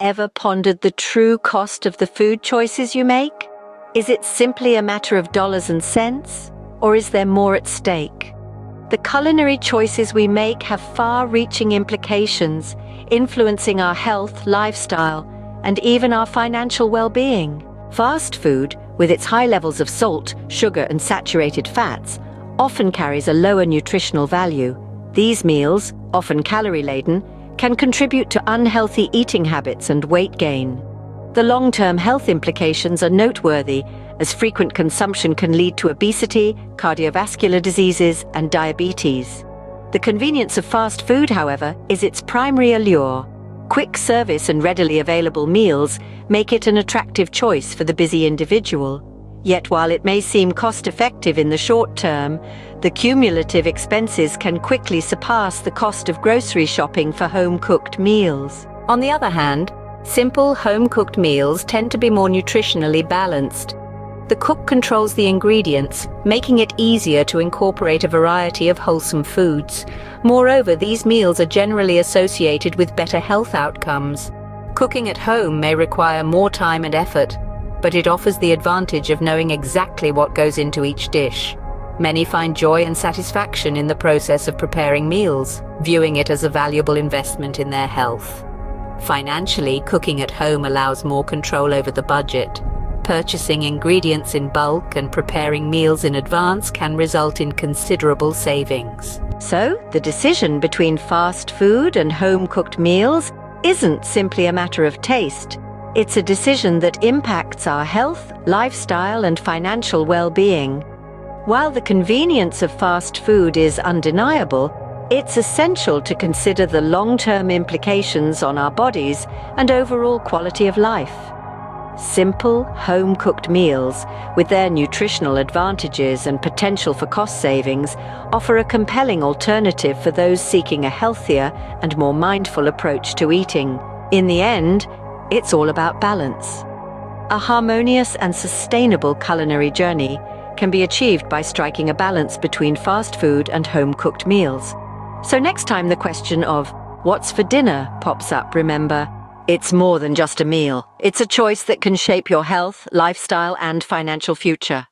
ever pondered the true cost of the food choices you make? Is it simply a matter of dollars and cents, or is there more at stake? The culinary choices we make have far-reaching implications, influencing our health, lifestyle, and even our financial well-being. Fast food, with its high levels of salt, sugar, and saturated fats, often carries a lower nutritional value. These meals, often calorie-laden, can contribute to unhealthy eating habits and weight gain. The long-term health implications are noteworthy, as frequent consumption can lead to obesity, cardiovascular diseases, and diabetes. The convenience of fast food, however, is its primary allure. Quick service and readily available meals make it an attractive choice for the busy individual. Yet while it may seem cost-effective in the short term, the cumulative expenses can quickly surpass the cost of grocery shopping for home-cooked meals. On the other hand, simple home-cooked meals tend to be more nutritionally balanced. The cook controls the ingredients, making it easier to incorporate a variety of wholesome foods. Moreover, these meals are generally associated with better health outcomes. Cooking at home may require more time and effort, but it offers the advantage of knowing exactly what goes into each dish. Many find joy and satisfaction in the process of preparing meals, viewing it as a valuable investment in their health. Financially, cooking at home allows more control over the budget. Purchasing ingredients in bulk and preparing meals in advance can result in considerable savings. So, the decision between fast food and home-cooked meals isn't simply a matter of taste. It's a decision that impacts our health, lifestyle, and financial well-being. While the convenience of fast food is undeniable, it's essential to consider the long-term implications on our bodies and overall quality of life. Simple, home-cooked meals, with their nutritional advantages and potential for cost savings, offer a compelling alternative for those seeking a healthier and more mindful approach to eating. In the end, it's all about balance. A harmonious and sustainable culinary journey can be achieved by striking a balance between fast food and home-cooked meals. So next time the question of "what's for dinner" pops up, remember, it's more than just a meal. It's a choice that can shape your health, lifestyle, and financial future.